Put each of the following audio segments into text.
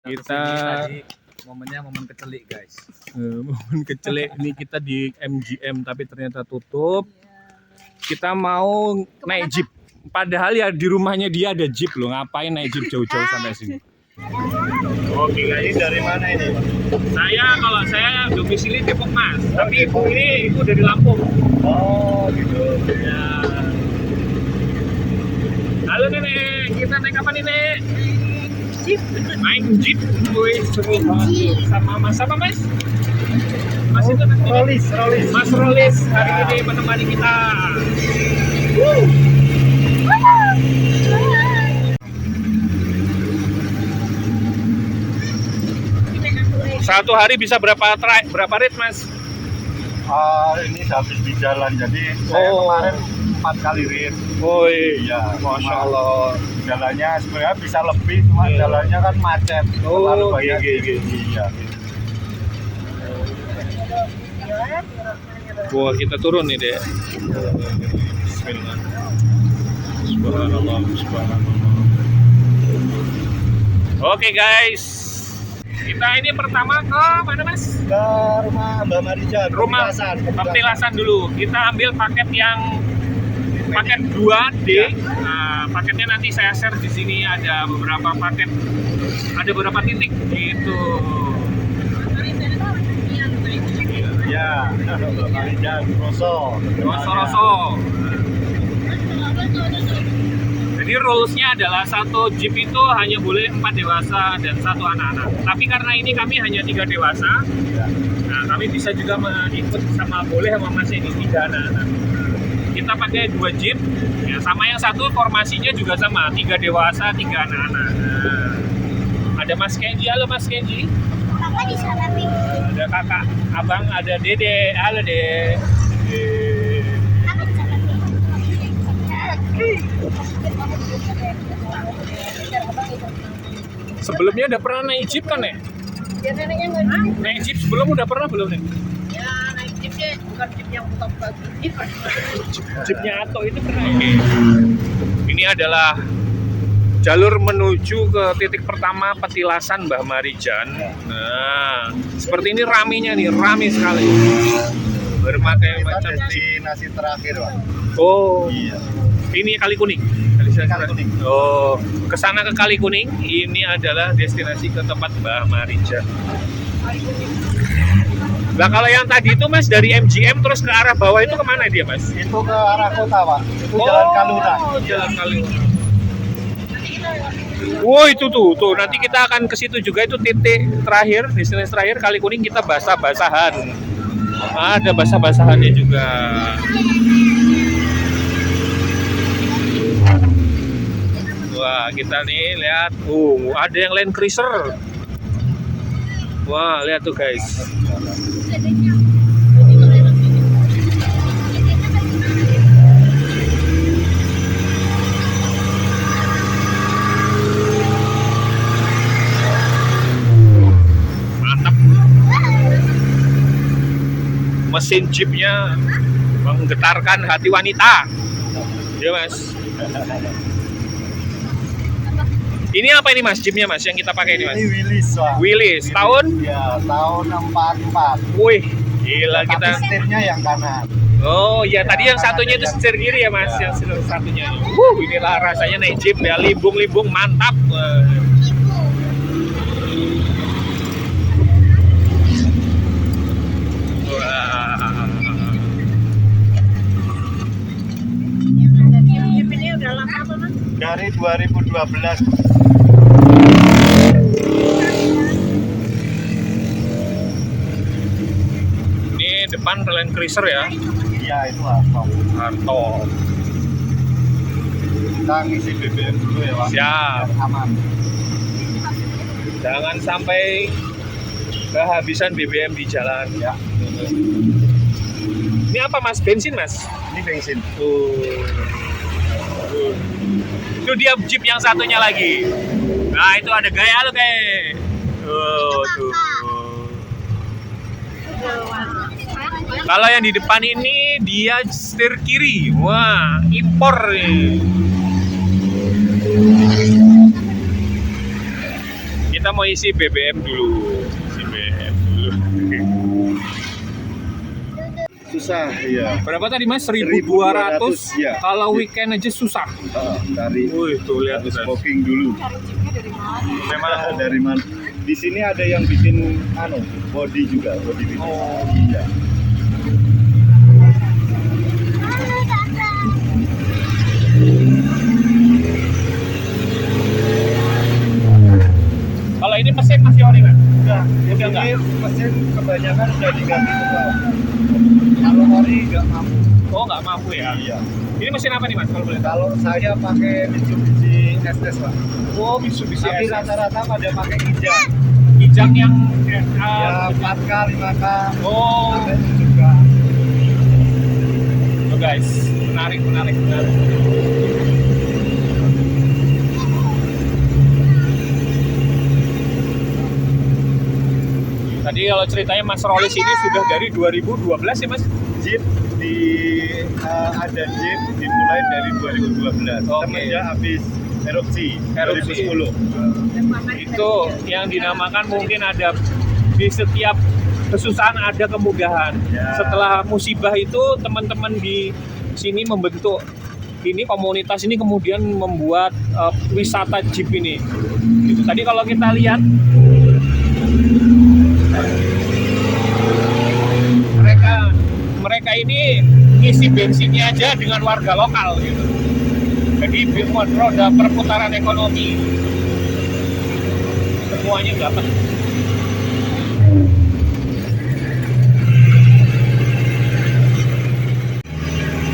Kita tadi momennya momen kecelik guys. momen kecelik ini kita di MGM tapi ternyata tutup. Kita mau naik jeep. Padahal ya di rumahnya dia ada jeep loh. Ngapain naik jeep jauh-jauh sampai sini? Oke, ini dari mana ini? Kalau saya domisili Depok Mas, tapi ibu ini ibu dari Lampung. Oh, gitu. Ya. Halo nenek, kita naik apa nih nek? Jeep. Naik jeep, wih seru banget. Sama mas apa mas? Mas itu nanti Rolis. Mas Rolis hari ini menemani kita. Satu hari bisa berapa rate mas? Ini habis di jalan, jadi saya kemarin 4 kali rit. Oh Iya, Masya Allah. Jalannya sebenarnya bisa lebih, cuma jalannya kan macet. Terlalu banyak. Iya. Wah kita turun nih deh. Bismillah. Subhanallah, subhanallah. Oke guys, kita ini pertama ke mana mas? Ke rumah Mbak Marijan. Rumah Petilasan dulu. Kita ambil paket yang paket 2D. Nah, paketnya nanti saya share di sini, ada beberapa paket, ada beberapa titik gitu. Ya, Mbak Marijan, Roso. Jadi rulesnya adalah satu jeep itu hanya boleh 4 dewasa dan 1 anak-anak. Tapi karena ini kami hanya 3 dewasa, nah kami bisa juga ikut sama boleh sama mas ini 3 anak-anak. Kita pakai 2 jeep, ya sama yang satu formasinya juga sama, 3 dewasa 3 anak-anak. Nah, ada Mas Kenji, halo Mas Kenji. Kakak di sana nih. Ada kakak, abang, ada dede, halo dede. Kakak di sana nih. Sebelumnya udah pernah naik jeep kan nek? Biar neneknya nggak. Naik jeep sebelum udah pernah belum nek? Ya naik jeep sih, bukan jeep yang buka-buka jeep. Jeepnya Ato itu pernah ya? Ini adalah jalur menuju ke titik pertama Petilasan Mbah Marijan. Nah, seperti ini ramenya nih, rame sekali. Berbagai macam destinasi terakhir, Pak. Oh, Iya. ini Kali Kuning. Kali Kuning. Oh, kesana ke Kali Kuning. Ini adalah destinasi ke tempat Mbah Marijan. Nah, kalau yang tadi itu Mas dari MGM terus ke arah bawah itu kemana dia Mas? Itu ke arah kota, Pak. Itu Jalan Kalura. Jalan Kalura. Wow itu tuh nanti kita akan ke situ juga, itu titik terakhir, destinasi terakhir Kali Kuning, kita basah-basahan. Ada basah-basahannya juga. Wah kita nih lihat, ada yang Land Cruiser. Wah lihat tuh guys. Mantap. Mesin jeepnya menggetarkan hati wanita. Ya mas. Ini apa ini mas, jeepnya mas yang kita pakai ini mas? Ini Willys, Pak. Willys, tahun? Ya, tahun 44. Wih, gila kita. Tapi setirnya yang kanan. Oh iya, tadi yang satunya itu setir kiri ya mas, yang satunya. Inilah rasanya naik jeep ya, limbung-limbung mantap. Jeep ini udah lama apa mas? Dari 2012. Ini depan Land Cruiser ya. Iya, itu Harto. Harto. Kita ngisi BBM dulu ya, Pak. Siap. Biar aman. Jangan sampai kehabisan BBM di jalan. Ya. Ini apa mas? Bensin mas? Ini bensin. Itu dia jeep yang satunya lagi. Nah itu ada gaya lo kayak. Tuh. Kalau yang di depan ini dia setir kiri. Wah, impor nih. Kita Kita mau isi BBM dulu. Isi BBM dulu. Susah, iya. Berapa tadi Mas? 1.200. Iya. Kalau weekend aja susah. Dari Wih, tuh lihat harus guys. booking dulu. Cari chipnya dari mana? Memang Dari mana? Di sini ada yang bikin body juga, body bikin. Oh. Iya. kalau ini mesin masih ori kan? Udah, Udah ini mesin kebanyakan udah diganti semua. Kalau ori nggak mampu. Oh, nggak mampu ya. Iya. Ini mesin apa nih Mas kalau boleh tahu? Kalau saya pakai Mitsubishi SS Pak. Oh, Mitsubishi Tapi SS. rata-rata pada pakai Kijang. Kijang yang Ya 4K, 5K. oh, Ada juga. oh guys, menarik. Tadi kalau ceritanya Mas Rolis ini sudah dari 2012 ya Mas? Jeep ada Jeep dimulai dari 2012. Oke. Semenjak habis erupsi Erupsi. 2010. Itu yang dinamakan mungkin ada di setiap kesusahan ada kemudahan. Ya. Setelah musibah itu teman-teman di sini membentuk ini komunitas ini kemudian membuat wisata Jeep ini. Itu tadi kalau kita lihat mereka ini ngisi bensinnya aja dengan warga lokal gitu. Jadi roda perputaran ekonomi semuanya dapat.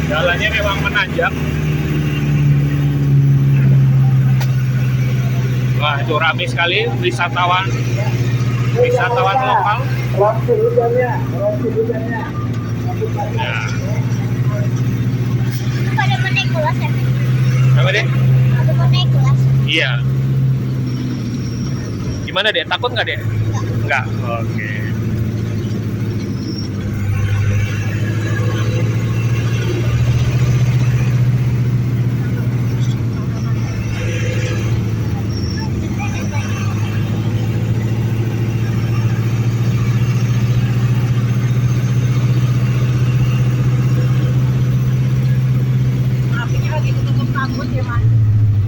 Jalannya memang menanjak. Wah, itu ramai sekali wisatawan lokal. Ya. Pada mau naik kelas ya? Apa deh? Pada mau naik kelas? Iya. Gimana deh? Takut nggak deh? Nggak. Oke. Merapinya lagi tutup kabut ya Mas?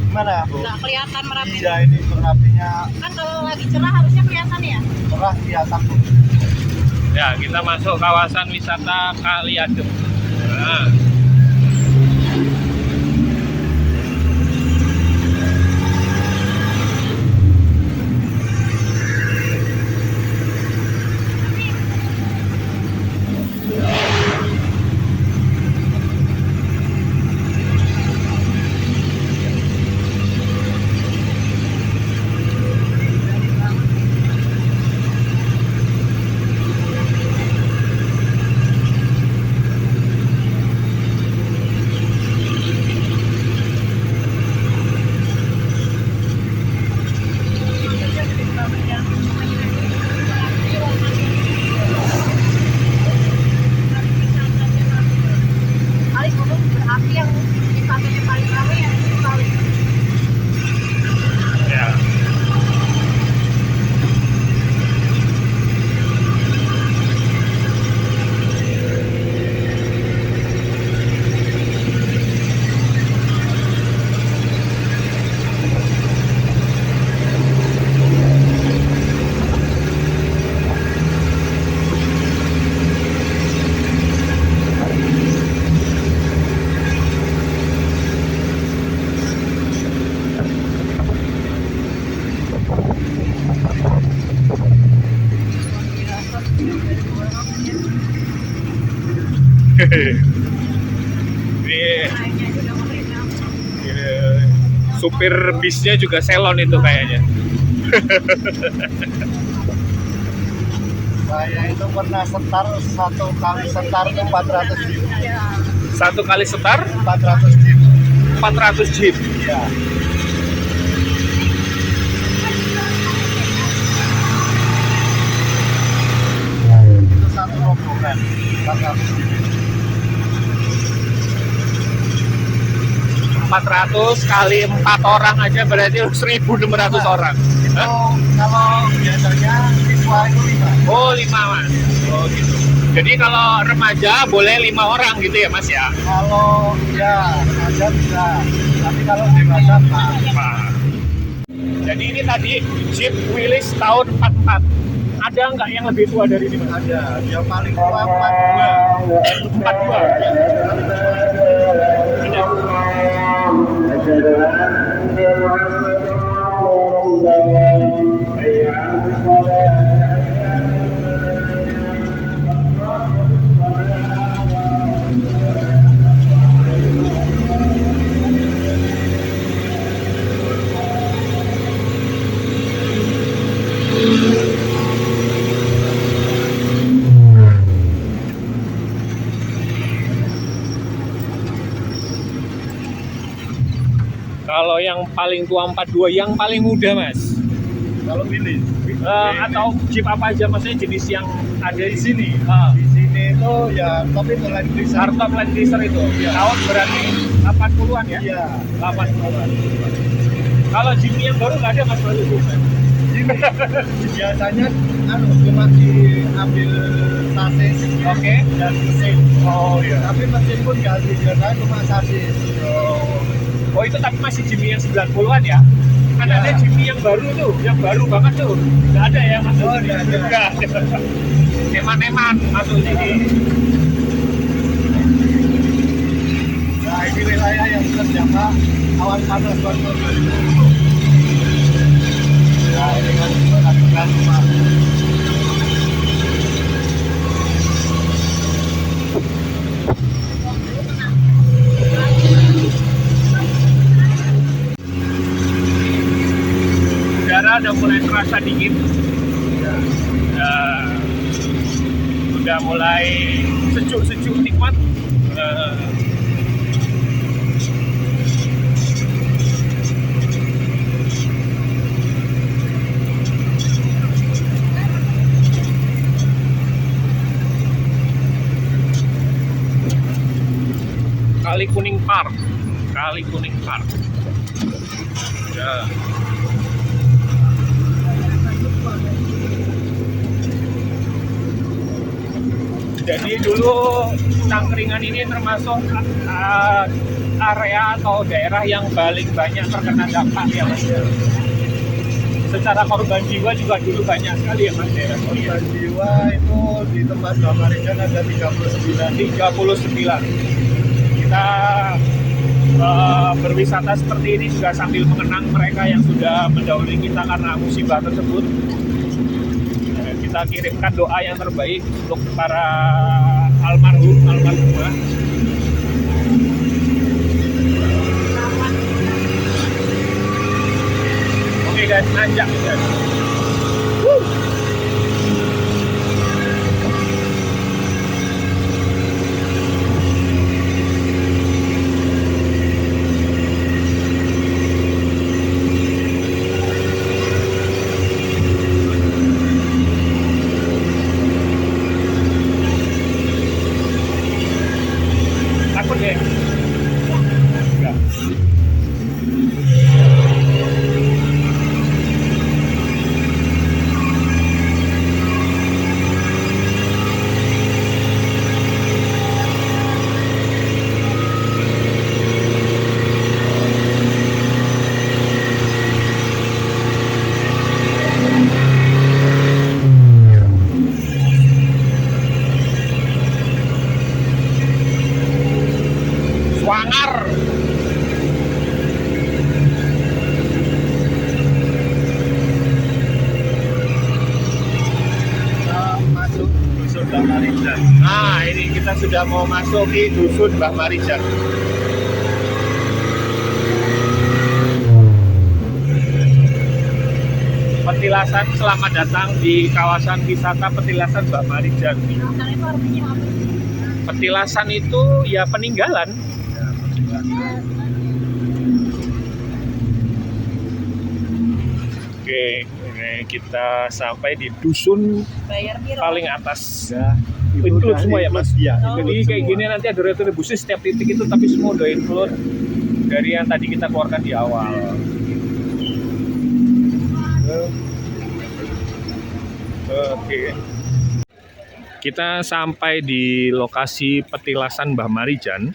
Gimana, Bu? Nggak kelihatan Merapi. Iya, ini Merapinya Kan kalau lagi cerah harusnya kelihatan ya? cerah kelihatan. Ya, kita masuk kawasan wisata Kali Adem. Nah. Paling gunung berapi yang wisatanya paling ramai ya paling. Ya. Ini supir bisnya juga selon itu kayaknya. Saya itu pernah setar, satu kali setar itu 400 jeep. Satu kali setar 400 jeep. 400 jeep. Iya. Itu satu rombongan 400 jeep. 400 kali 4 orang aja berarti 1.600 orang. Itu kalau biasanya siswa itu 5. Oh 5 mas. Oh gitu. Jadi kalau remaja boleh 5 orang gitu ya mas ya? Kalau ya ada bisa, tapi kalau dewasa 4. Pak. Jadi ini tadi Jeep Willys tahun 44. Ada nggak yang lebih tua dari ini mas? Ada, yang paling tua 42. 42. Ada. Kalau yang paling tua 42, yang paling muda mas? Kalau pilih Atau Jeep apa aja maksudnya jenis yang ada di sini, Ah. di sini itu ya tapi Land Cruiser. Hardtop Land Cruiser itu tahun berarti 80-an ya? Iya. 80-an. Kalau Jeep yang baru nggak ada mas baru? Biasanya cuma diambil sasis, Oke. dan mesin. Oh iya. Tapi mesin pun ganti, biasanya cuma sasis. Oh itu tapi masih Jimmy yang 90-an ya? Kan Ya. ada Jimmy yang baru tuh, yang baru banget tuh. Nggak ada ya mas? Oh, nggak ada. Nggak ada. Eman-eman masuk sini. Nah ini wilayah yang terjangkau awan panas tahun 2020. Ya ini kan bukan rumah. Udara udah mulai terasa dingin. Udah mulai sejuk-sejuk nikmat. Kali Kuning Park. Kali Kuning Park. Ya. Jadi dulu Tangkringan ini termasuk area atau daerah yang paling banyak terkena dampak ya mas. Secara korban jiwa juga dulu banyak sekali ya mas daerah sini. Korban jiwa itu di tempat Bamarijan ada 39. Kita berwisata seperti ini juga sambil mengenang mereka yang sudah mendahului kita karena musibah tersebut. Kita kirimkan doa yang terbaik untuk para almarhumah. Oke guys, nanjak guys. Takut deh. Enggak. Swanger. Kita masuk dusun Bamarijan. Nah, ini kita sudah mau masuk di dusun Mbah Marijan. Petilasan, selamat datang di kawasan wisata Petilasan Mbah Marijan. Alasannya itu artinya apa? Petilasan itu ya peninggalan. Oke, ini kita sampai di dusun Bayar piro? paling atas. Ya, Include semua ya mas? Iya. Jadi kayak gini nanti ada retribusnya setiap titik itu, tapi semua udah include. dari yang tadi kita keluarkan di awal. Oke. Kita sampai di lokasi petilasan Mbah Marijan.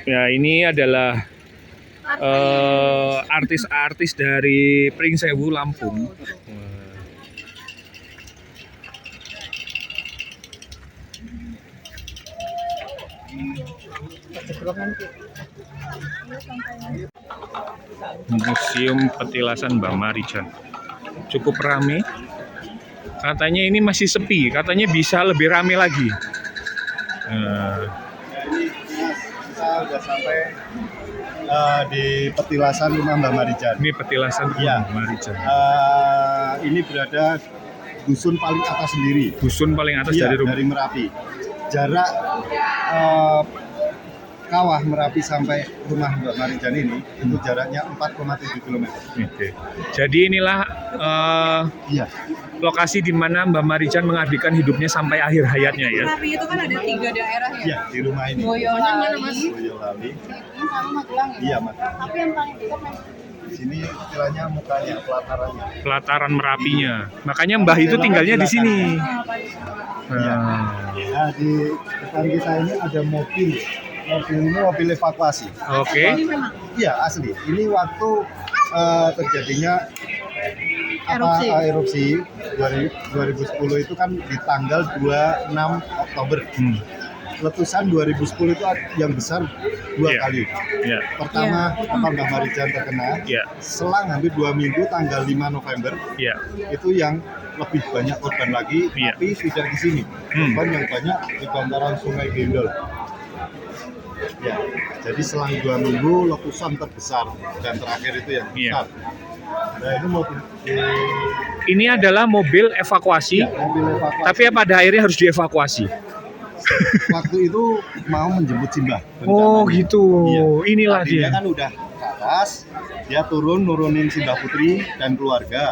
Ya, ini adalah artis-artis dari Pringsewu, Lampung. Museum Petilasan Mbah Marijan cukup ramai. Katanya ini masih sepi, katanya bisa lebih ramai lagi. Kita udah sampai di petilasan rumah Mbah Marijan. Ini petilasan rumah Iya. Mbah Marijan. Ini berada dusun paling atas sendiri. Dusun paling atas Iya, dari rumah. dari Merapi. Jarak kawah Merapi sampai rumah Mbah Marijan ini itu jaraknya 4,7 km. Oke. Jadi inilah Iya. lokasi di mana Mbah Marijan mengabdikan hidupnya sampai akhir hayatnya ya. Merapi itu kan ada 3 daerah ya. Iya, di rumah ini. Boyolali, Boyolali. ini sama Magelang ya. Iya, Mas. Tapi yang paling dekat memang Di sini istilahnya mukanya, pelatarannya. Pelataran Merapinya. Makanya Mbah itu tinggalnya di sini. Iya. Nah, di depan kita ini ada mobil. Mobil ini mobil evakuasi. Oke. ini memang Iya, asli. Ini waktu terjadinya erupsi 2010 itu kan di tanggal 26 Oktober. Letusan 2010 itu yang besar dua Iya. kali. Ya. Pertama, kapal Mbah Marijan terkena. Ya. Selang hampir 2 minggu, tanggal 5 November, Ya. itu yang lebih banyak korban lagi, Iya. tapi tidak di sini. Korban yang banyak di bantaran Sungai Gendol. Ya, jadi selang 2 minggu letusan terbesar dan terakhir itu yang Iya. besar. Nah, ini mobil Ini adalah mobil evakuasi, ya, mobil evakuasi. tapi pada akhirnya harus dievakuasi. Waktu itu mau menjemput Simbah. Oh rencananya. gitu. Iya. Inilah Tadinya dia. kan udah ke atas, dia nurunin Simbah Putri dan keluarga.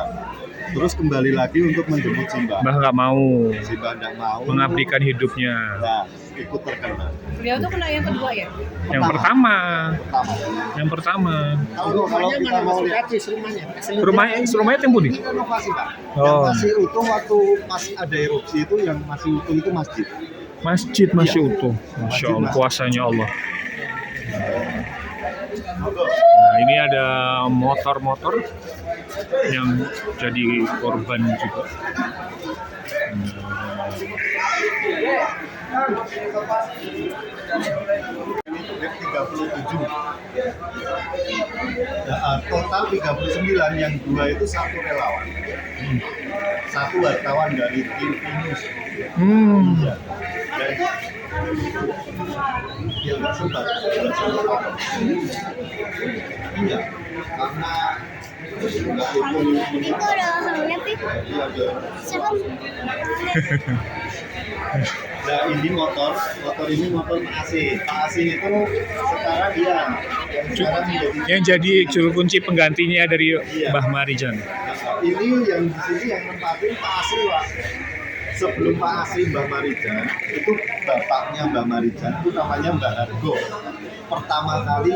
Terus kembali lagi untuk menjemput Simbah. Mbah nggak mau Simbah tidak mau. mengabdikan hidupnya. Nah, ikut terkena. beliau tuh kena yang kedua ya. Yang pertama. Pertama. Yang pertama. Kalau kita mau lihat Rumahnya tempo nih. itu renovasi, Pak. Yang Oh. masih utuh waktu pas ada erupsi itu, yang masih utuh itu masjid. Masjid masih Iya. utuh. Masya Allah, Masjid. kuasanya Allah. Nah, ini ada motor-motor yang jadi korban juga. Ini 37. Nah, total 39, yang 2 itu satu relawan. Satu wartawan dari TV News. Iya. Dan dia nggak sempat. Iya, karena nggak Itu ada orangnya, Pip. Siapa? Nah, ini motor ini motor Pak Asin. Pak Asin itu sekarang dia sekarang menjadi Yang jadi juru kunci penggantinya dari Iya. Mbah Marijan. ini yang di sini yang nempatin Pak Asri, Pak. Sebelum Pak Asri Mbah Marijan, itu bapaknya Mbah Marijan itu namanya Mbah Hargo. Pertama kali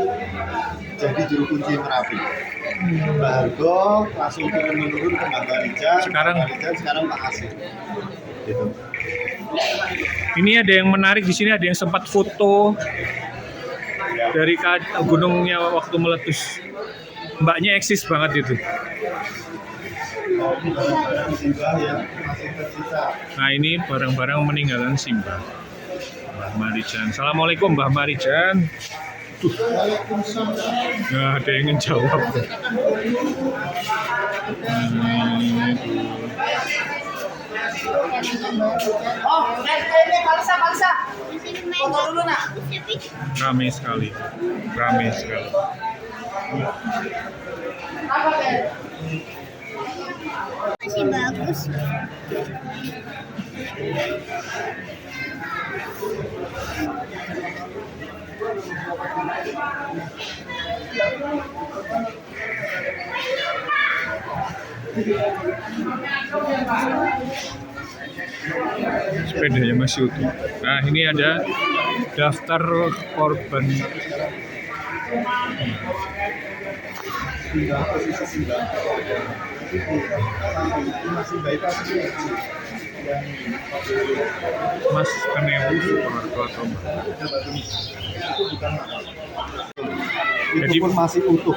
jadi juru kunci Merapi. Mbah Hargo langsung turun menurun ke Mbah Marijan. Sekarang? Mbah Marijan, sekarang Pak Asri. Gitu. Ini ada yang menarik di sini, ada yang sempat foto dari gunungnya waktu meletus. Mbaknya eksis banget itu. Nah, ini barang-barang Simbah yang masih tersisa. Nah, ini barang-barang meninggalan Simbah. Mbah Marijan. Assalamualaikum Mbah Marijan. Nggak ada yang ngejawab. Ramai sekali. Ramai sekali. Masih bagus. Sepedanya masih utuh. Nah, ini ada daftar korban Singgah posisi singgah itu di samping itu masih baik asli yang Mas Kenewu Sukoharjo atau itu bukan makam. Itu Jadi- pun masih utuh.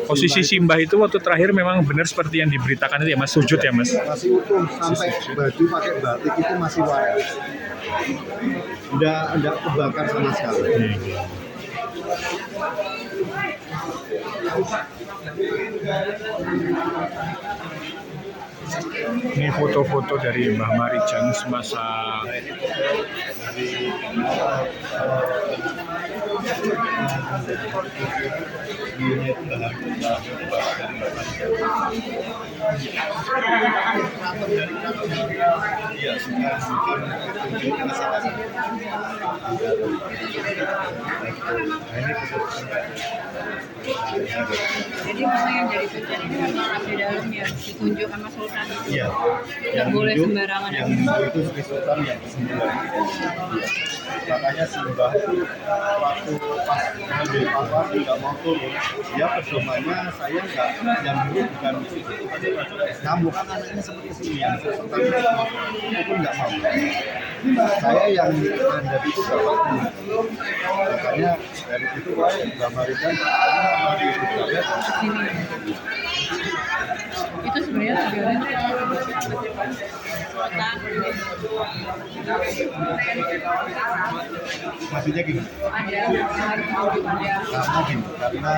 posisi Simbah itu waktu terakhir memang benar seperti yang diberitakan itu ya Mas, sujud ya Mas? Masih utuh sampai baju pakai batik itu masih waras. Enggak kebakar sama sekali. Ini foto-foto dari Mbah Marijan semasa Iya, sudah mungkin Jadi memang yang jadi sultan ini memang di dalam ya ditunjuk sama sultan. Iya. Nggak boleh nunjuk- sembarangan. Yang nunjuk itu Sri Sultan yang ke-9. Makanya Simbah itu waktu pas mengambil fatwa tidak mau turun, dia pedomannya saya nggak yang dulu bukan kamu kan anaknya seperti sini yang Sultan itu pun nggak mau. Saya yang mandap itu bapaknya. Makanya dari situ Mbak Marijan mari ikut saya. Itu sebenarnya tujuannya Maksudnya gimana? ada yang harus tunjuk ada. Karena gini, karena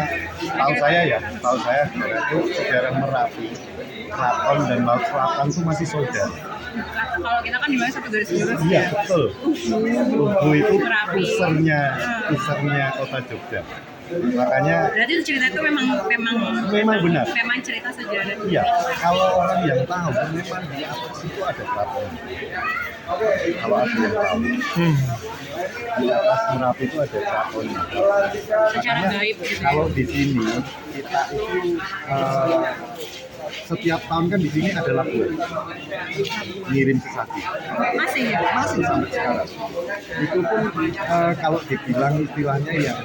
tahu saya saudara itu saudara Merapi, Keraton dan Laut Selatan itu masih saudara. Kalau kita kan dimana satu garis lurus Iya ya. betul. Tugu itu Merapi. usernya kota Jogja. Makanya Berarti itu cerita itu memang benar. memang cerita sejarah. Iya, kalau orang yang tahu memang di atas itu ada keraton. Kalau ada yang tahu, di atas Merapi itu ada keratonnya. Secara Makanya gaib gitu ya. kalau di sini kita itu setiap tahun kan di sini ada labuan ngirim sesaji. Masih ya? Masih sampai sekarang. Itu pun kalau dibilang istilahnya yang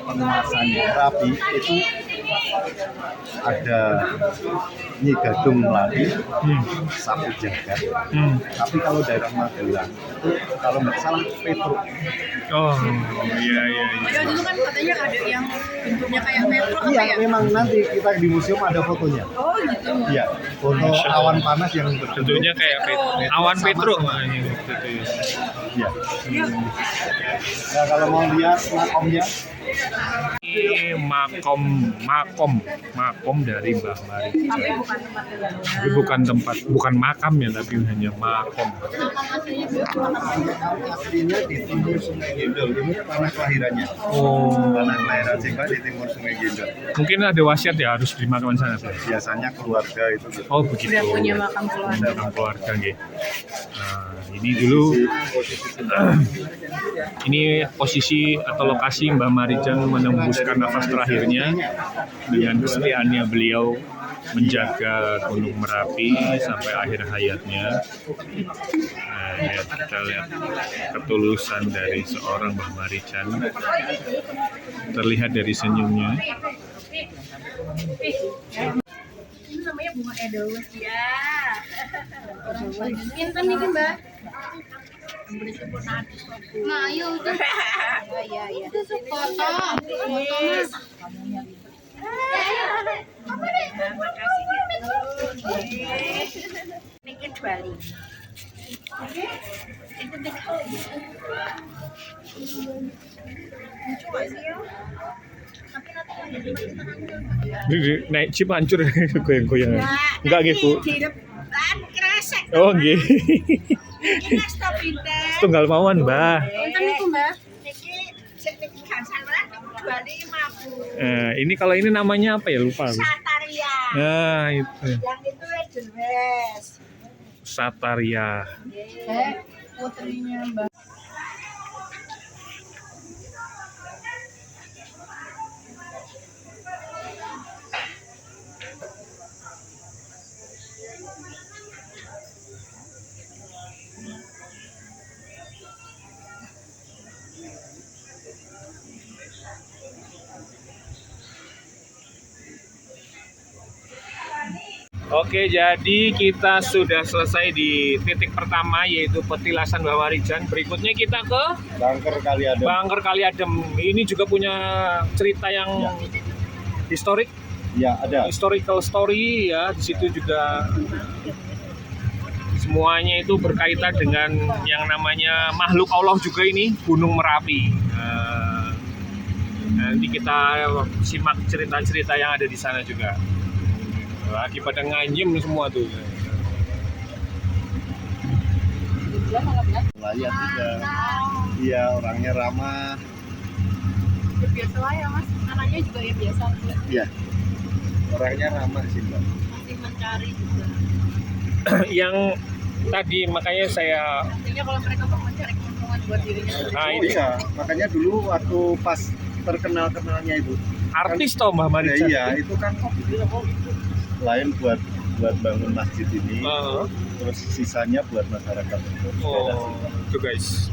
penguasanya Rapi itu ada Nyi Gadung Melati, Sapu Jagat. Tapi kalau daerah Magelang itu kalau nggak salah Petruk. oh iya. Jadi waktu itu kan katanya ada yang bentuknya kayak metro apa Iya, ya? memang nanti kita di museum ada fotonya. Oh gitu. Iya, foto awan panas yang berbentuk. Tentunya kayak awan Petruk makanya waktu itu. Iya. Iya. Nah, kalau mau lihat makomnya, Ini makom dari Mbah Marijan. Tapi bukan tempat yang Tapi bukan makam ya, tapi hanya makom. aslinya di timur Sungai Gendol. Ini tanah kelahirannya. Oh, Tanah kelahiran Simbah di timur Sungai Gendol. mungkin ada wasiat ya harus dimakamkan sana. Pak? Biasanya keluarga itu gitu. Oh begitu. udah punya makam keluarga. Makam keluarga gitu. Nah, ini dulu ini posisi atau lokasi Mbah Marijan menembuskan nafas terakhirnya dengan kesetiaannya beliau menjaga Gunung Merapi sampai akhir hayatnya. Nah, ya, kita lihat ketulusan dari seorang Mbah Marijan terlihat dari senyumnya. Ini namanya bunga edelweiss ya. Pinten nih Mbak? Nah, ayo tuh. iya. Itu foto. Foto Mas. Makasih. Ini kecuali. Itu Naik jeep hancur goyang-goyang. Enggak gitu. Di depan kresek. Oh, nggih. Ini stop pinter. Tunggal mawon, Mbah. Pinten niku Mbak? Niki sik niki gangsal kecuali 50. Ini kalau ini namanya apa ya? Lupa. aku. Sataria. Nah, itu. Yang itu edelweiss. Sataria. Putrinya Mbak. Oke, jadi kita sudah selesai di titik pertama yaitu petilasan Mbah Marijan. Berikutnya kita ke Bangker kali ada. Bangker Kali Adem. Ini juga punya cerita yang historik, Ya, ada. historical story ya. Di situ juga semuanya itu berkaitan dengan yang namanya makhluk Allah juga ini, Gunung Merapi. Nanti kita simak cerita-cerita yang ada di sana juga. Lagi pada nganyem semua tuh. Nelayan juga. Iya, orangnya ramah. Ya, biasa lah ya mas, anaknya juga ya biasa. Iya. Orangnya ramah sih, Mbak. Masih mencari juga. Yang tadi makanya saya Artinya kalau mereka mau mencari keuntungan buat dirinya sendiri. nah Oh ini iya, makanya dulu waktu pas terkenal-kenalnya itu. artis toh Mbah Marijan. Iya, itu kan lain buat bangun masjid ini, terus sisanya buat masyarakat. Oh, itu guys.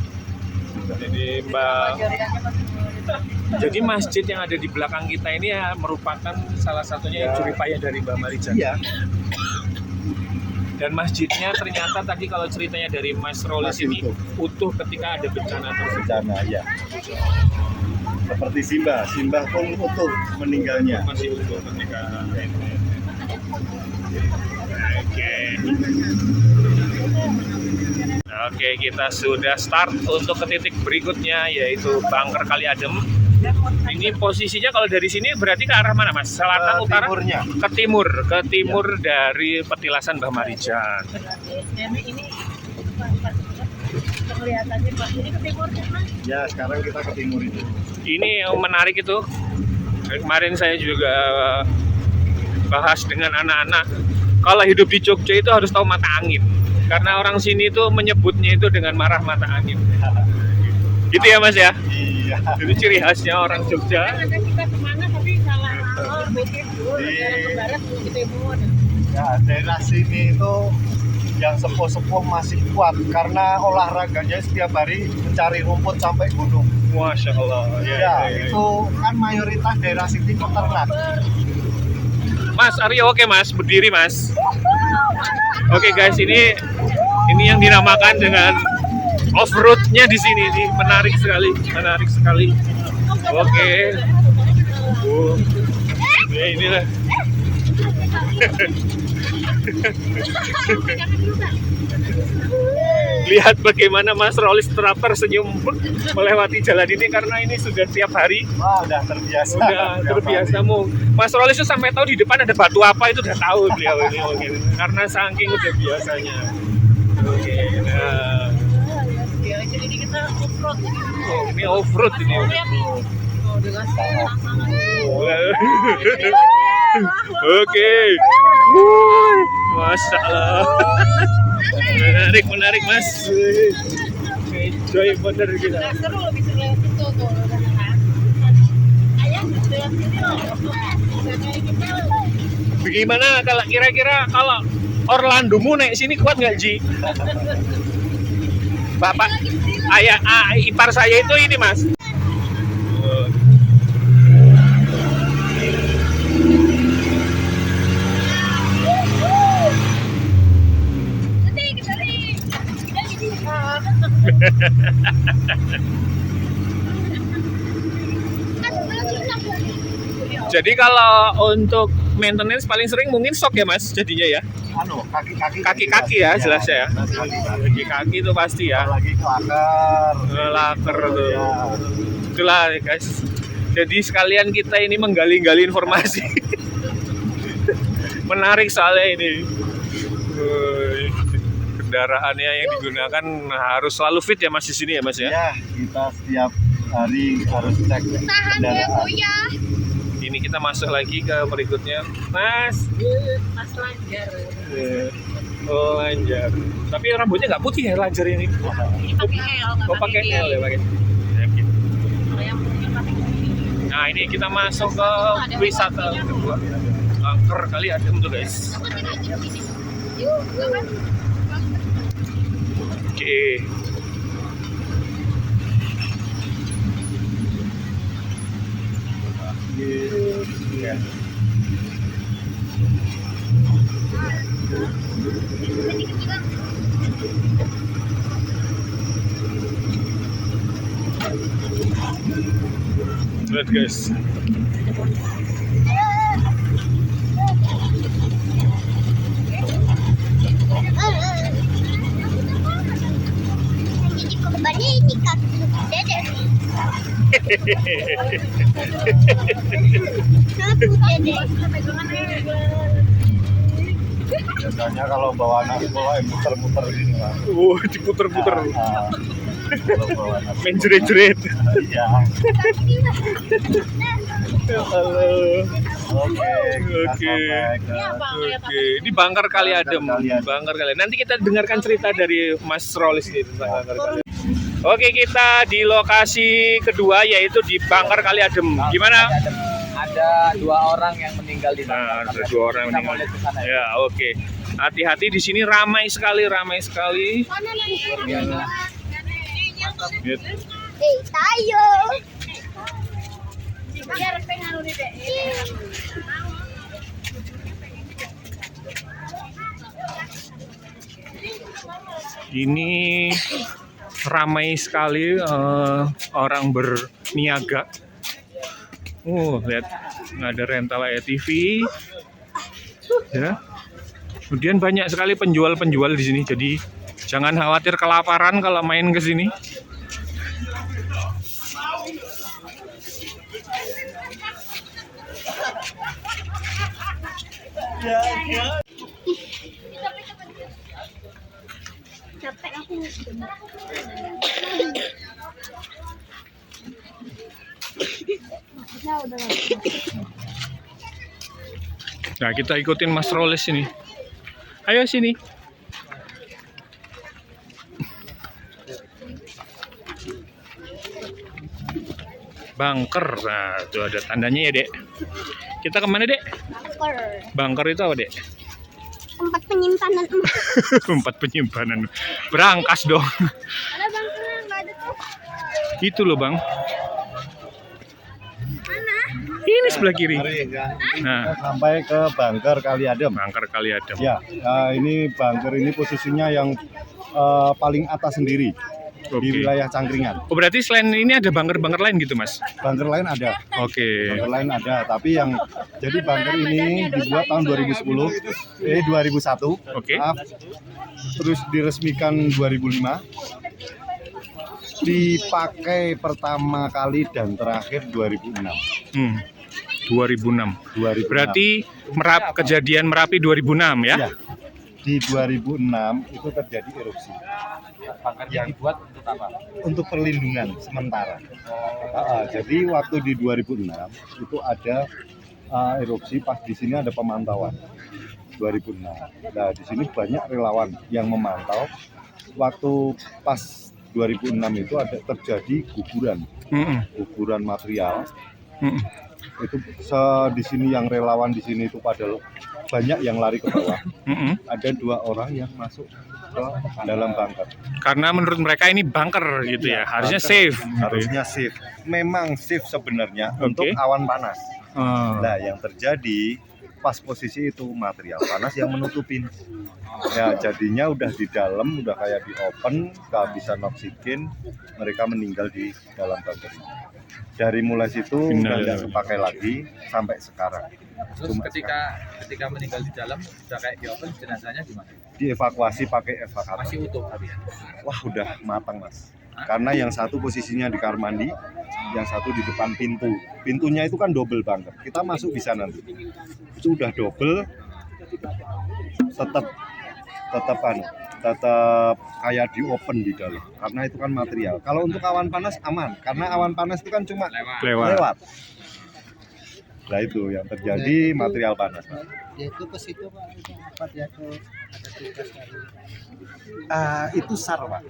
Jadi Kejadiannya masih jadi masjid yang ada di belakang kita ini ya merupakan salah satunya yang curi payah dari Mbah Marijan. Iya, Dan masjidnya ternyata tadi kalau ceritanya dari Mas Rolis Masih ini utuh ketika ada bencana tersebut. bencana ya. Seperti Simbah pun utuh meninggalnya. Masih utuh ketika Oke, kita sudah start untuk ke titik berikutnya yaitu Bangker Kali Adem. Ini posisinya kalau dari sini berarti ke arah mana, Mas? Selatan, utara? Timurnya. Ke timur dari petilasan Mbah Marijan. nenek ini kelihatannya Pak ini ke timur kan mas? Ya, sekarang kita ke timur itu. Ini yang menarik itu. Kemarin saya juga bahas dengan anak-anak. Kalau hidup di Jogja itu harus tahu mata angin. Karena orang sini itu menyebutnya itu dengan marah mata angin. Gitu ya Mas ya? Iya. Itu ciri khasnya orang Jogja. Ada kita kemana tapi salah mikir dulu daerah ke barat dulu ke timur. Ya, daerah sini itu yang sepuh-sepuh masih kuat karena olahraganya setiap hari mencari rumput sampai gunung. Masya Allah. Ya, itu kan mayoritas daerah sini peternak. Mas Aryo, oke Mas, berdiri Mas. Oke guys, ini yang dinamakan dengan off-roadnya di sini. Ini menarik sekali. Oke. Ya inilah. Lihat bagaimana Mas Rolis tersenyum melewati jalan ini karena ini sudah tiap hari. Wah, udah terbiasa. Udah terbiasa mau. Mas Rolis itu sampai tahu di depan ada batu apa itu udah tahu beliau ini mungkin karena saking udah biasanya. Oke. Nah, Ya, jadi ini kita off-road ini. oh, ini off-road ini. Lihat nih. Oh, dengan pasangan. Oke. Masya Allah. Menarik Mas. Enjoy bener kita. Nah, seru lebih seru lewat itu tuh. Ayah lewat sini loh. Kayak kita. Bagaimana kalau kira-kira kalau Orlandomu naik sini kuat nggak Ji? Bapak, ipar saya itu ini Mas. Jadi kalau untuk maintenance paling sering mungkin shock ya Mas jadinya ya. Kaki-kaki ya jelas ya. Kaki-kaki itu pasti ya. Lagi kelakar. Laker tuh. Ya. Itulah guys. Jadi sekalian kita ini menggali-gali informasi. Menarik soalnya ini. Kendaraannya yang digunakan harus selalu fit ya Mas di sini ya Mas ya. Ya, kita setiap hari harus cek kendaraan. Ini kita masuk lagi ke berikutnya. Mas Lanjar. Oh, Lanjar. Tapi rambutnya nggak putih ya Lanjar ini. Pakai L, nggak Oh, pakai L ya pakai. Kalau yang punya pakai gini. Nah, ini kita masuk ke wisata kedua. Bangker Kali Adem tuh guys. Oke. Ya. Lihat guys. Jadi korbannya ini kaki dede. Satu dede. Biasanya kalau bawa anak sekolah muter-muter gini lah. Diputer-puter. Kalau bawa anak Main jerit-jerit. iya. Halo. Oke. Oke. Ini Bangkar Kali Adem. Bangkar Kali. Nanti kita dengarkan cerita dari Mas Rolis nih tentang Bangkar Kali Adem. Oke, kita di lokasi kedua yaitu di Bangkar Kali Adem. Gimana? Ada 2 orang yang meninggal di Nah, sana. ada 2 orang Kita mau meninggal. lihat ke sana ya. Ya, oke. Hati-hati di sini ramai sekali. Lihat. Tayo. Ini ramai sekali orang berniaga. Lihat, ada rental ATV. Ya. Kemudian banyak sekali penjual-penjual di sini. Jadi jangan khawatir kelaparan kalau main ke sini. Capek aku. Nah, kita ikutin Mas Roles ini. Ayo sini. Bangker. Nah, itu ada tandanya ya, Dek. Kita kemana, Dek? Bangker. Bangker itu apa, Dek? Tempat penyimpanan emas. Tempat penyimpanan. Berangkas dong. Ada bangkernya nggak ada tuh. Itu loh, Bang. Ini sebelah kiri. Mari ya. Nah, Kita sampai ke Bangkar Kali Adem. Bangker Kali Adem. Ya, ini Bangkar ini posisinya yang paling atas sendiri di Oke. wilayah Cangkringan. Oh, berarti selain ini ada bangker-bangker lain gitu, Mas? Bangkar lain ada. Oke. Bangkar lain ada, tapi yang jadi Bangkar ini dibuat tahun 2001. Oke. Maaf. Terus diresmikan 2005. Dipakai pertama kali dan terakhir 2006. 2006. 2006. Berarti kejadian Merapi 2006 ya? Ya, di 2006 itu terjadi erupsi. Bangkarnya dibuat untuk apa? Untuk perlindungan sementara. Jadi waktu di 2006 itu ada erupsi, pas di sini ada pemantauan 2006. Nah, di sini banyak relawan yang memantau. Waktu pas 2006 itu ada terjadi guguran material. Itu di sini yang relawan di sini itu pada banyak yang lari ke bawah. Ada 2 orang yang masuk ke dalam bangker. Karena menurut mereka ini bunker gitu ya, harusnya Bangker safe. Harusnya safe. Memang safe sebenarnya untuk awan panas. Nah, yang terjadi pas posisi itu material panas yang menutupin. Ya, jadinya udah di dalam, udah kayak di open, kehabisan oksigen, mereka meninggal di dalam bangker. Dari mulai situ udah nggak kepakai lagi sampai sekarang. Terus ketika meninggal di dalam udah kayak di open, jenazahnya gimana? Dievakuasi pakai evakator. Masih utuh tapi ya? Wah, udah matang, Mas. Karena yang satu posisinya di kamar mandi, yang satu di depan pintu. Pintunya itu kan double bangker. Kita masuk bisa nanti. Itu udah double, tetap kayak di open di dalam. Karena itu kan material. Kalau untuk awan panas aman, karena awan panas itu kan cuma lewat. Nah, itu yang terjadi material panas, Pak. Itu ke situ Pak, itu apa dia tuh ada tugas dari Itu SAR, Pak.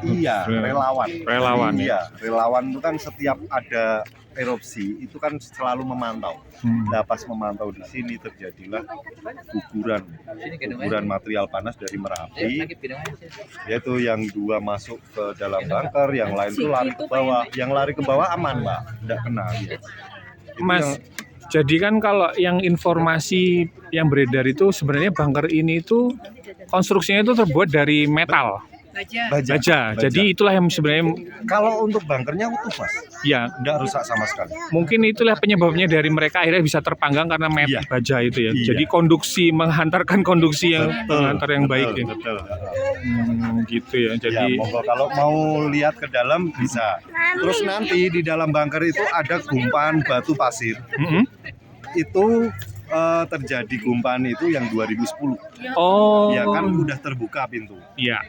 Iya, relawan. Relawan, Iya, relawan itu kan setiap ada erupsi itu kan selalu memantau. Nah, pas memantau di sini terjadilah guguran material panas dari Merapi. Yaitu yang 2 masuk ke dalam bangker, yang lain itu lari ke bawah. Yang lari ke bawah aman, Pak, tidak kena. Ya. Mas, Jadi kan kalau yang informasi yang beredar itu sebenarnya bunker ini itu konstruksinya itu terbuat dari metal, baja. Jadi itulah yang sebenarnya Kalau untuk bunkernya utuh mas, ya tidak rusak sama sekali. mungkin itulah penyebabnya dari mereka akhirnya bisa terpanggang karena Iya. baja itu ya. Iya. Jadi menghantarkan konduksi yang menghantar yang baik ya. Betul. Gitu ya. Ya, Jadi monggo kalau mau lihat ke dalam bisa. Terus nanti di dalam bunker itu ada gumpalan batu pasir. Mm-mm. Itu terjadi gumpalan itu yang 2010. Oh. Ya kan udah terbuka pintu. Iya,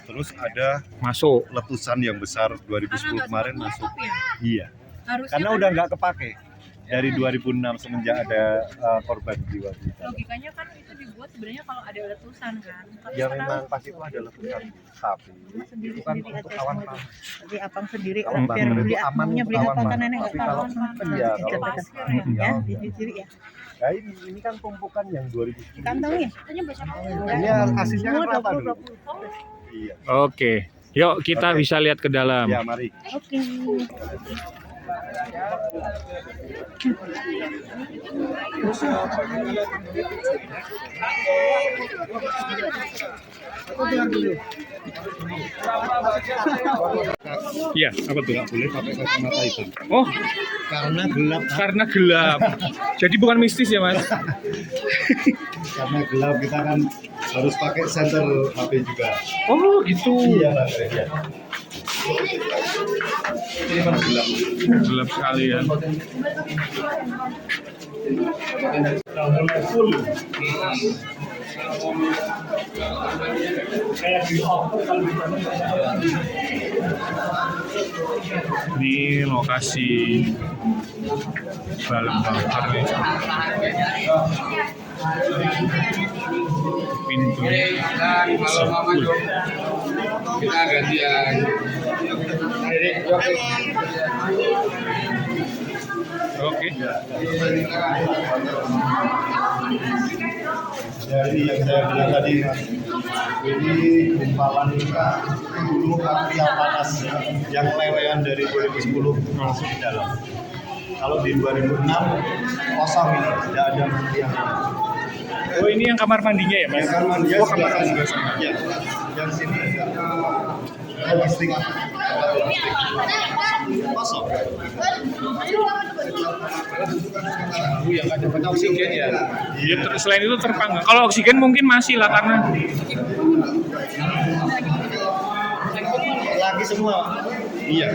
Terus ada masuk. letusan yang besar 2010 kemarin masuk. Iya. Harusnya Karena kan udah nggak kepake dari 2006 semenjak ada korban jiwa di sana. logikanya kan itu dibuat sebenarnya kalau ada letusan kan. Tapi Ya sekarang memang pas itu ada letusan, tapi itu kan untuk awan panas. Jadi abang sendiri Kalau biar bang beli itu aman punya beli untuk apa awan kan nenek panas. nggak Tapi tahu. kalau iya, kalau pasir Ya, di sini ya. nah ini kan tumpukan yang 2010. Kantongnya. Ini hasilnya kan rata dulu. Iya. Oke. Yuk kita Oke. bisa lihat ke dalam. Ya mari. Oke. Iya, apa tuh? Nggak boleh pakai kacamata itu. Oh, Karena gelap. karena gelap. Jadi bukan mistis ya, Mas? Karena gelap kita kan harus pakai senter HP juga. Oh, gitu. Iya Mas. Iya. Ini kan gelap. Gelap sekali ya. Ini lokasi balon bunker nih. Pintu. Kita gantian. Oke. Ya ini yang saya bilang tadi Mas. Ini gumpalan luka dulu material panas yang lewean dari 2010 masuk di dalam. Kalau di 2006 kosong ini, tidak ada yang Oh, ini yang kamar mandinya ya, Mas? yang kamar mandi Oh, kamar sebelah mandi sana. sana. Ya, yang sini logistik. Kosong. Yang nggak dapat oksigen ya. Iya, selain itu terpanggang. Kalau oksigen mungkin masih lah karena Lagi semua. Iya.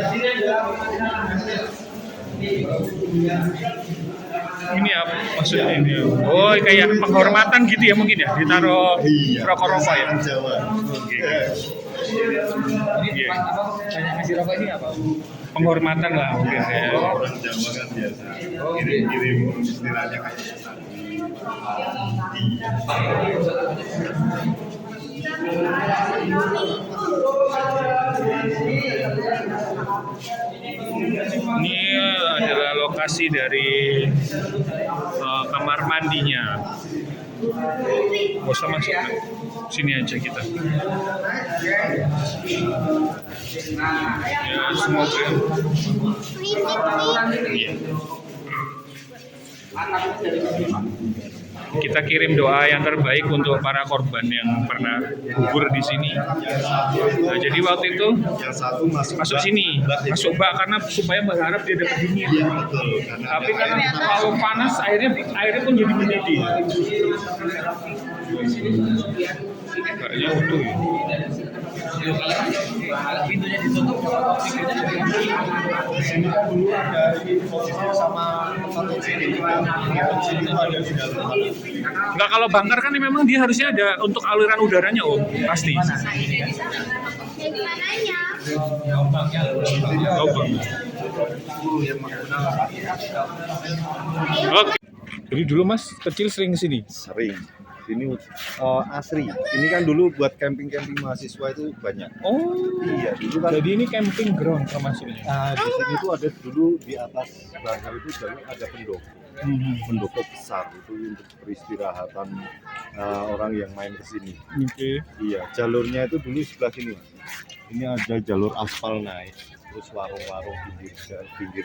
ini apa maksudnya ini? Oh, kayak penghormatan gitu ya mungkin ya, ditaruh rokok-rokok ya. Orang Jawa. Ini Iya. tempat apa? Banyak ngasih rokok ini apa? Penghormatan lah mungkin ya. Orang Jawa kan biasa. Kirim-kirim istilahnya kayak Ini adalah lokasi dari kamar mandinya. Gak usah masuk, sini aja kita. Ya semoga. Iya. Kita kirim doa yang terbaik untuk para korban yang pernah gugur di sini. Nah, jadi waktu itu yang satu masuk sini, masuk bak karena supaya berharap dia dapat dingin. Iya betul. Tapi karena kalau panas airnya pun jadi mendidih. Kayaknya utuh ya. Pintunya ditutup, oksigennya dari di sini kan dulu ada posisi sama satu sini juga. Sini itu ada di dalam. Enggak, kalau bunker kan memang dia harusnya ada untuk aliran udaranya, Om. Pasti. Oh, Bang. Oke. Jadi dulu Mas kecil sering sini. Sering. Ini asri. Ini kan dulu buat camping-camping mahasiswa itu banyak. Oh. Iya, dulu kan. Jadi ini camping ground termasuknya. Di sini itu ada dulu di atas bunker itu dulu ada pendopo. Pendopo besar itu untuk peristirahatan orang yang main ke sini. Oke. Iya, jalurnya itu dulu sebelah sini. Ini ada jalur aspal naik, terus warung-warung pinggir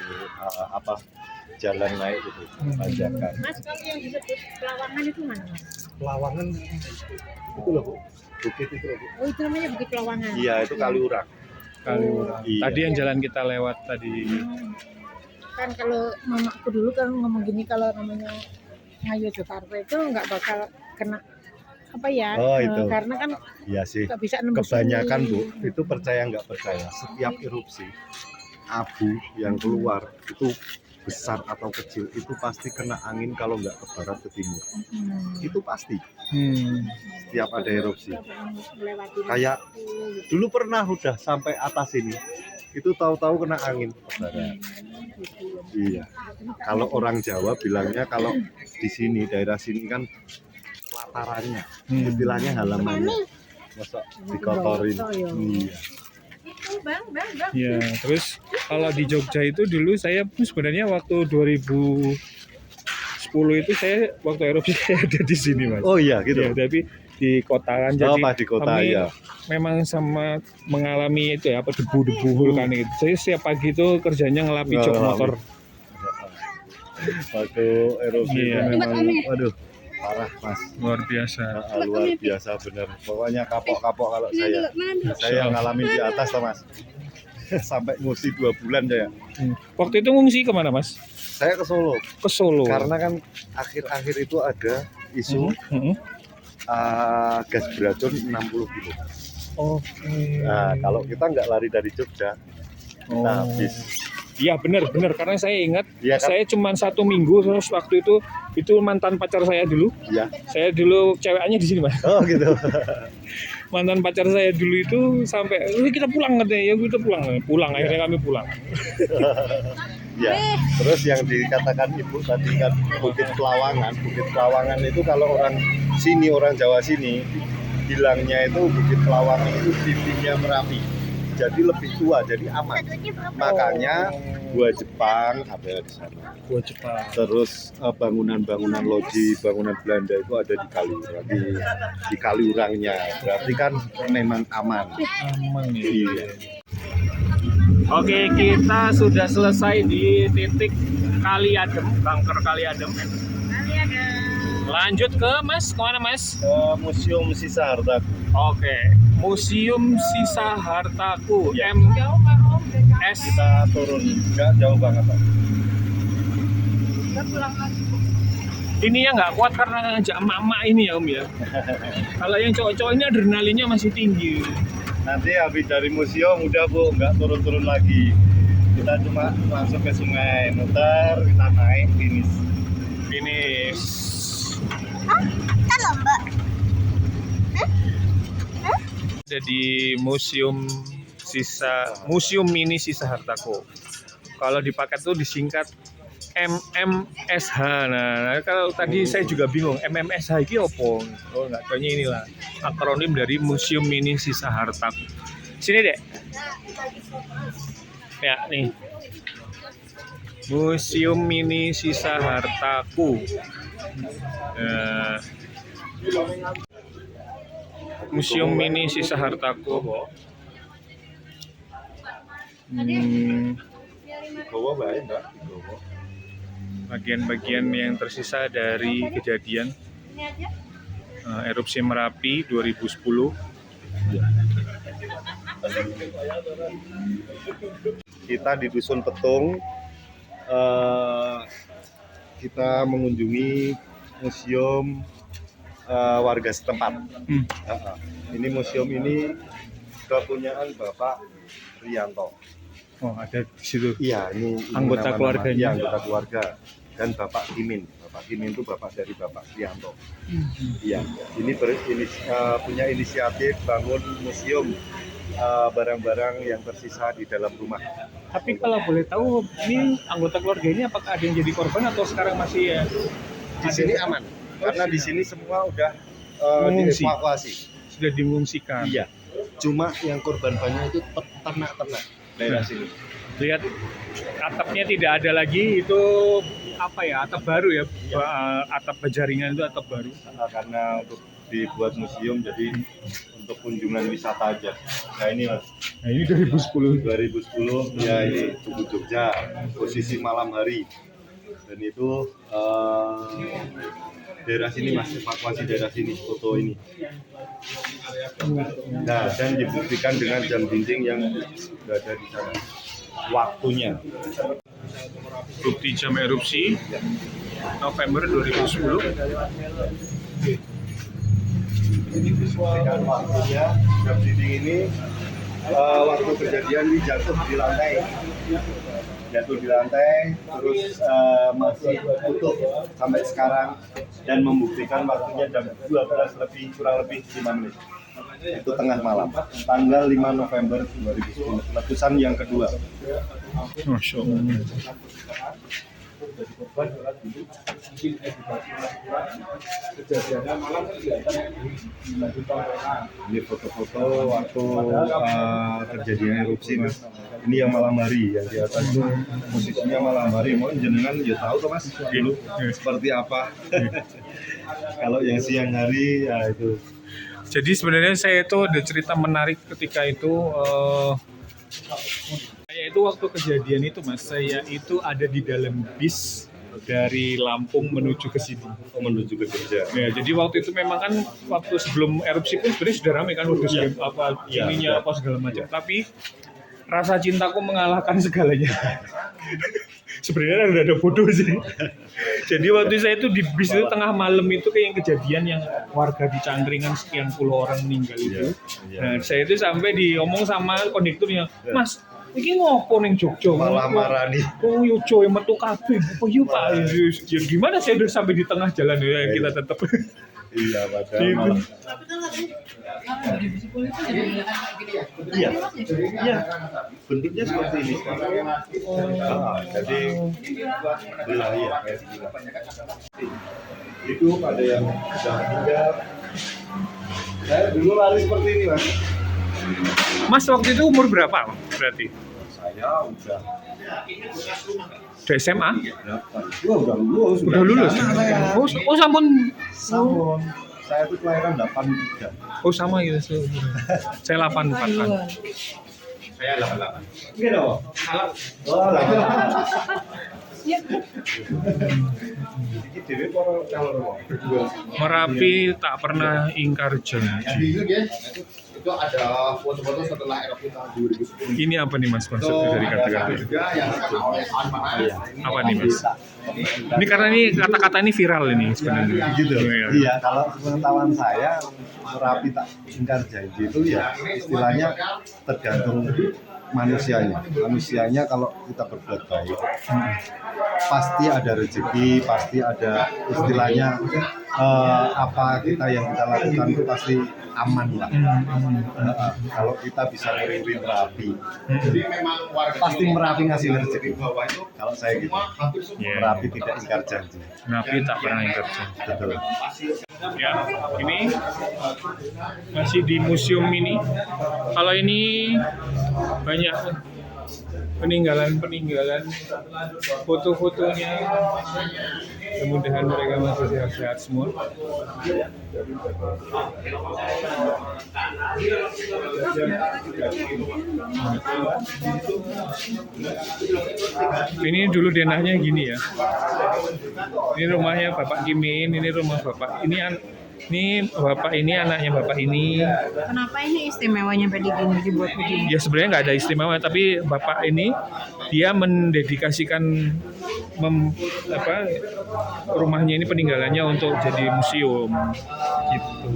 jalan naik itu tanjakan. Mas, kalau yang disebut Pelawangan itu mana, Mas? Pelawangan itu loh Bu, bukit itu loh Bu. Oh, itu namanya Bukit Pelawangan. Iya itu Kaliurang. Kaliurang. Iya. Tadi yang jalan kita lewat tadi. Kan kalau mamaku dulu kan ngomong gini, kalau namanya Ngayu Jakarta itu nggak bakal kena apa ya, Oh, itu. karena kan Iya sih. nggak bisa nembus Kebanyakan ini. Bu, itu percaya nggak percaya, setiap erupsi abu yang keluar itu besar atau kecil itu pasti kena angin kalau nggak ke barat ke timur. Itu pasti setiap ada erupsi. Melewati Kayak dulu pernah udah sampai atas ini, itu tahu-tahu kena angin ke barat. Iya. Kalau orang Jawa bilangnya kalau di sini daerah sini kan latarannya, istilahnya halamannya, masa dikotorin. Iya. itu bang. Ya, terus kalau di Jogja itu dulu saya sebenarnya waktu 2010 itu saya waktu erupsi saya ada di sini Mas. Oh iya gitu. Ya, tapi di kota kan, jadi Pas di kota kami ya. memang sama mengalami itu ya, apa debu-debu vulkanik itu. Saya setiap pagi itu kerjanya ngelapi jok motor. Waktu erupsi Iya, itu memang, waduh, parah Mas. Luar biasa. Luar biasa bener. Pokoknya kapok-kapok kalau saya ngalamin di atas toh Mas. Sampai ngungsi 2 bulan saya. Waktu itu ngungsi kemana Mas? Saya ke Solo. Ke Solo. Karena kan akhir-akhir itu ada isu gas beracun 60 kilo. Oke. Nah, kalau kita nggak lari dari Jogja, kita habis. Iya benar karena saya ingat Iya kan? saya cuma 1 minggu terus waktu itu mantan pacar saya dulu. Iya. Saya dulu cewekannya di sini Mas. Oh gitu. Mantan pacar saya dulu itu sampai kita pulang katanya, ya kita pulang akhirnya kami pulang. Ya, terus yang dikatakan Ibu tadi kan Bukit Pelawangan. Bukit Pelawangan itu kalau orang sini, orang Jawa sini bilangnya itu Bukit Pelawangan itu pipinya Merapi. Jadi lebih tua, jadi aman. Makanya gua Jepang ada di sana. Gua Jepang. Terus bangunan-bangunan loji, bangunan Belanda itu ada di Kaliurang, di Kaliurangnya. Berarti kan memang aman. Aman ya. Iya. Oke, kita sudah selesai di titik Kali Adem, bunker Kali Adem. Lanjut ke Mas, kemana Mas? Museum Sisa Hartaku. Oke, Museum Sisa Hartaku, Ya. MS. Kita turun, nggak jauh banget Pak. Ini ya nggak kuat karena ngajak emak-emak ini ya Om ya. Kalau yang cowok-cowok ini adrenalinnya masih tinggi. Nanti habis dari museum udah Bu, nggak turun-turun lagi. Kita cuma langsung ke sungai, muter, kita naik, finish. Finish. Kan lomba. Ada di Museum Mini Sisa Hartaku. Kalau di paket tuh disingkat MMSH. Nah, kalau tadi saya juga bingung MMSH ini apa? Oh, nggak taunya inilah akronim dari Museum Mini Sisa Hartaku. Sini dek. Ya nih. Museum Mini Sisa Hartaku. Museum Mini Sisa Hartaku. Bawa baik Mbak. Bagian-bagian yang tersisa dari kejadian erupsi Merapi 2010. Kita di Dusun Petung, kita mengunjungi museum warga setempat. Ini museum ini kepunyaan Bapak Rianto. Oh, ada di situ. Iya, ini Anggota nama-nama. keluarganya. Iya, anggota keluarga. Dan Bapak Kimin. Bapak Kimin itu bapak dari Bapak Rianto. Iya, ini punya inisiatif bangun museum barang-barang yang tersisa di dalam rumah. Tapi kalau boleh tahu, ini anggota keluarga ini apakah ada yang jadi korban atau sekarang masih ya? Di sini aman, karena di sini semua udah Mengungsi. dievakuasi. Sudah dimungsikan. Iya, cuma yang korban banyak itu ternak-ternak daerah sini. Lihat atapnya tidak ada lagi, itu apa ya, atap baru ya, atap berjaringan itu atap baru. Karena untuk dibuat museum jadi untuk kunjungan wisata aja. Nah ini Mas, Nah ini 2010. 2010 ya ini Tugu Jogja, posisi malam hari. Dan itu daerah sini Mas, evakuasi daerah sini, foto ini. Nah, dan dibuktikan dengan jam dinding yang berada di sana. Waktunya. Bukti jam erupsi November 2010. Ini dibuktikan waktunya, jam dinding ini waktu kejadian ini jatuh di lantai, terus masih utuh sampai sekarang, dan membuktikan waktunya jam 12 lebih kurang lebih 5 menit. Itu tengah malam, tanggal 5 November 2010, letusan yang kedua. Masya Allah. Ini foto-foto waktu terjadinya erupsi, Mas. Ini yang malam hari, yang di atas itu posisinya malam hari. Mau jenengan ya tahu tuh Mas dulu seperti apa. Kalau yang siang hari ya itu. Jadi sebenarnya saya itu ada cerita menarik ketika itu. Saya itu waktu kejadian itu Mas, saya itu ada di dalam bis dari Lampung menuju ke sini. Menuju ke Jogja. Ya, jadi waktu itu memang kan waktu sebelum erupsi pun sebenarnya sudah ramai kan udah apa ininya apa segala macam. Tapi rasa cintaku mengalahkan segalanya. Sebenarnya ada bodoh sih. Jadi waktu saya itu di bis itu tengah malam itu kayak kejadian yang warga di Cangkringan sekian puluh orang meninggal itu. Nah, saya itu sampai diomong sama kondekturnya, Mas, ini ngopo ning Jogja? Malah marah nih. Oh yo coy metu kabeh. Apa yo Pak? Ya gimana saya udah sampai di tengah jalan ya kita tetap. Iya, padahal. Iya. Iya. Bentuknya seperti ini. Jadi belah ya kayak itu ada yang sudah meninggal. Saya dulu lari seperti ini, Mas. Mas waktu itu umur berapa berarti? Saya udah SMA? udah lulus. Udah lulus? Oh sampun. Sampun. Saya itu kelahiran 83. Oh sama gitu. Saya 84 kan. Saya 88. Iya dong. Oh, 88. Iki dhewe para calon berdua. Merapi tak pernah ingkar janji. Itu ada foto-foto setelah erupsi tahun 2010. Ini apa nih Mas maksudnya dari kata-kata itu? Juga yang oleh Apa nih Mas? Ini karena ini kata-kata ini viral ini sebenarnya. Gitu. Iya. Iya, kalau pengetahuan saya Merapi tak ingkar janji itu ya istilahnya tergantung manusianya. Manusianya kalau kita berbuat baik, pasti ada rezeki, pasti ada istilahnya apa yang kita lakukan itu pasti aman lah. Kalau kita bisa ngirim Merapi, pasti Merapi ngasih rezeki. Kalau saya gitu, Merapi tidak ingkar janji. Merapi tak pernah ingkar janji. Betul. Ya, ini masih di museum ini. Kalau ini banyak peninggalan foto-fotonya. Mudah-mudahan mereka masih sehat-sehat semua. Ini dulu denahnya gini ya. Ini rumahnya Bapak Kimin, ini rumah Bapak. Ini Bapak ini anaknya Bapak ini. Kenapa ini istimewanya dibuat begini? Ya sebenarnya nggak ada istimewa, tapi Bapak ini dia mendedikasikan rumahnya ini peninggalannya untuk jadi museum gitu.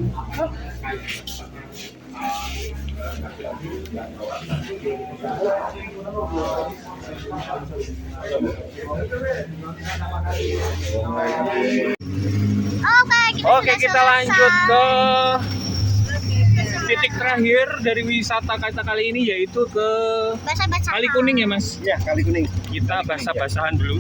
Oke, kita lanjut ke titik terakhir dari wisata kita kali ini, yaitu ke Kali Kuning ya Mas? Ya, Kali Kuning. Kita basah-basahan dulu.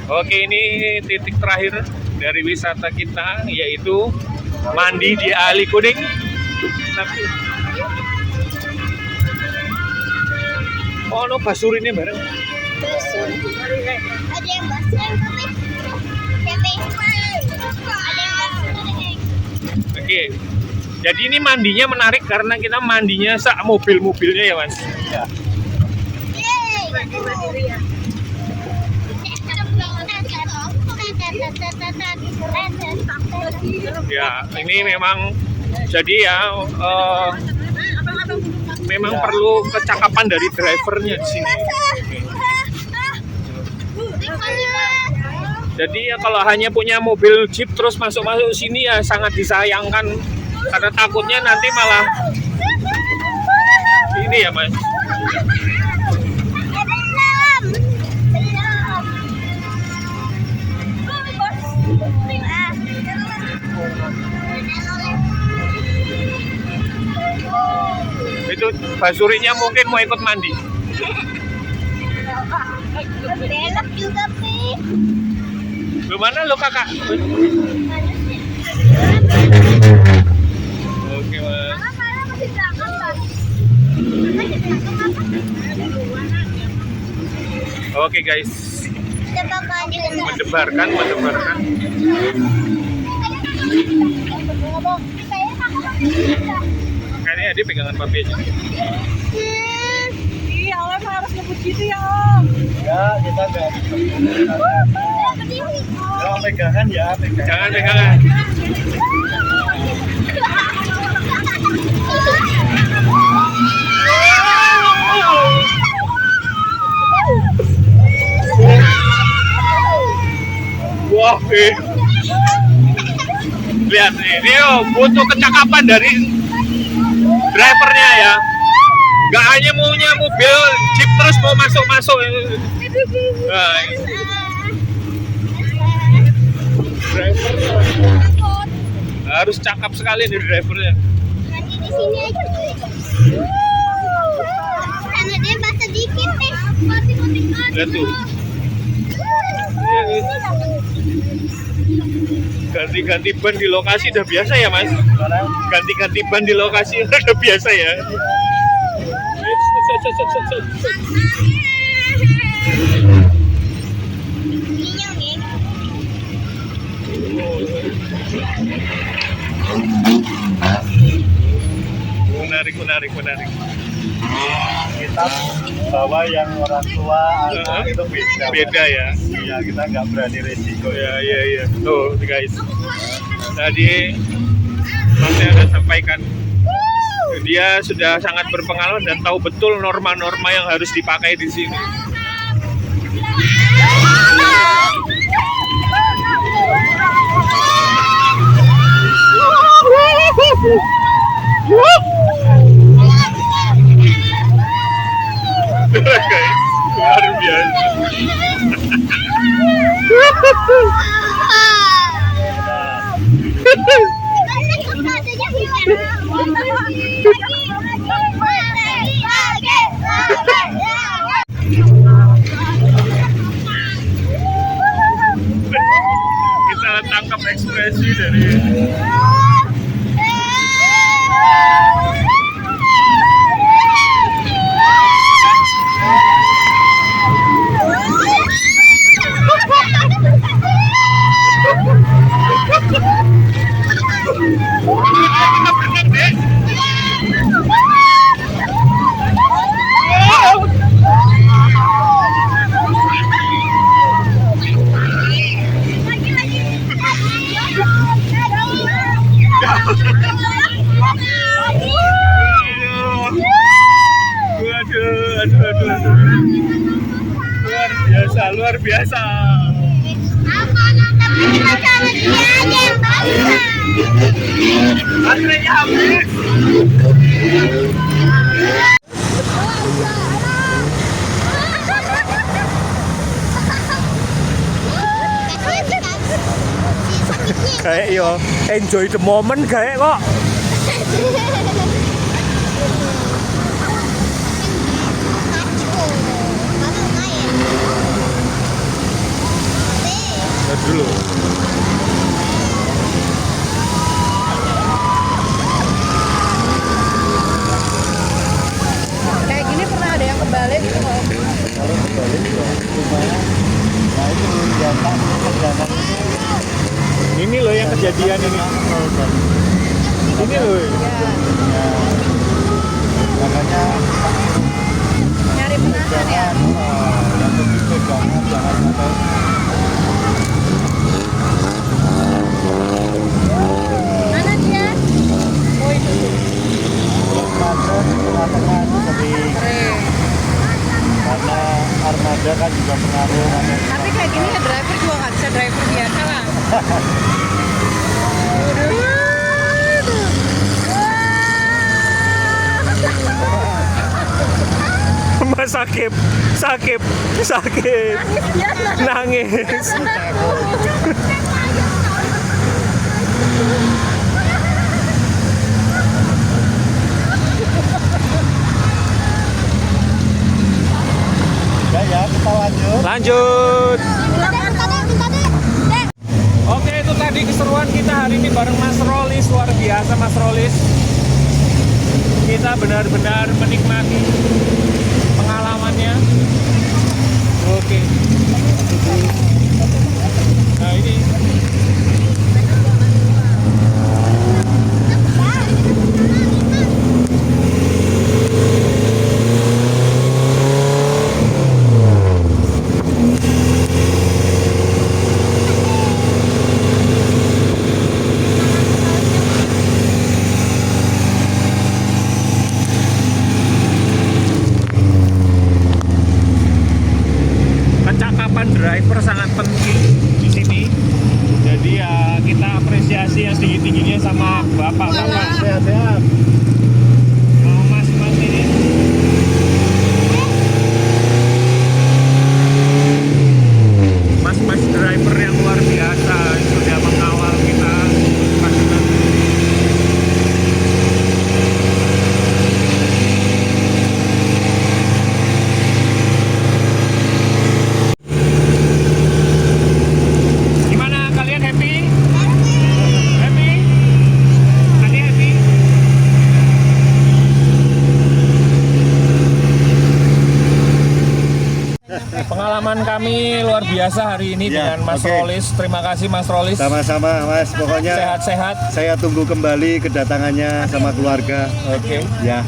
Oke, ini titik terakhir dari wisata kita, yaitu mandi di Kali Kuning. Oh, no basur ini bareng. Basur. Ada yang basur yang putih. Ada yang basur. Oke, Jadi ini mandinya menarik karena kita mandinya sak mobil-mobilnya ya Mas. Ya, ini memang jadi ya memang perlu kecakapan dari drivernya di sini. Jadi ya kalau hanya punya mobil Jeep terus masuk-masuk sini ya sangat disayangkan karena takutnya nanti malah ini ya Mas. Itu basurinya mungkin mau ikut mandi. Belok juga, Pi. Gimana lo kakak? Oke Mas. Masih cakep, Pak. Oke guys. Coba kau Mendebarkan. Kayaknya dia pegangan papi aja. Iya, Om harus ngebut gitu ya, Om. Ya, kita nggak. Kalau pegangan ya, pegangan. Jangan pegangan. Wah, lihat nih, dia butuh kecakapan dari drivernya ya. Gak hanya maunya mobil Jeep terus mau masuk-masuk. Nah, driver harus cakap sekali nih drivernya. Nanti di sini aja. Karena dia basah dikit nih. Lihat tuh. Ganti-ganti ban di lokasi udah biasa ya Mas? Ganti-ganti ban di lokasi udah biasa ya? Menarik. Kita bawa yang orang tua itu Beda ya? Iya, kita nggak berani resiko. Iya. Tuh guys, tadi Mas ada sampaikan dia sudah sangat berpengalaman dan tahu betul norma-norma yang harus dipakai di sini. Guys, luar biasa. Kita tangkap ekspresi dari Aduh. Luar biasa. Baterainya habis. Kayak yo enjoy the moment kayak kok. Dulu. Kayak gini pernah ada yang kebalik gitu kok. Kalau kebalik ya lumayan. Nah itu biasa perjalanan Ini loh yang kejadian ini. Ini loh. Ya. Makanya Nyari penahan ya. yang lebih pegangan jangan sampai Mana dia? Oh itu. macet tengah-tengah itu sering. Keren. Karena armada kan juga pengaruh kan. Tapi kayak gini ya driver juga nggak bisa driver biasa lah. Waduh. Mas sakit, nangis. Ya, kita lanjut. Lanjut. Oke, itu tadi keseruan kita hari ini bareng Mas Rolis, luar biasa Mas Rolis. Kita benar-benar menikmati pengalamannya. Oke. Nah ini. Kecakapan driver sangat penting di sini. Jadi ya kita apresiasi yang tinggi-tingginya sama bapak-bapak. Sehat-sehat. Oh, mas ini. Mas driver yang luar biasa sudah mengawal kita. Gimana kalian happy? Happy? Tadi happy? Pengalaman kami luar biasa hari ini Ya, dengan Mas oke. Rolis. Terima kasih Mas Rolis. Sama-sama Mas, pokoknya Sehat-sehat. saya tunggu kembali kedatangannya sama keluarga. Oke. Ya.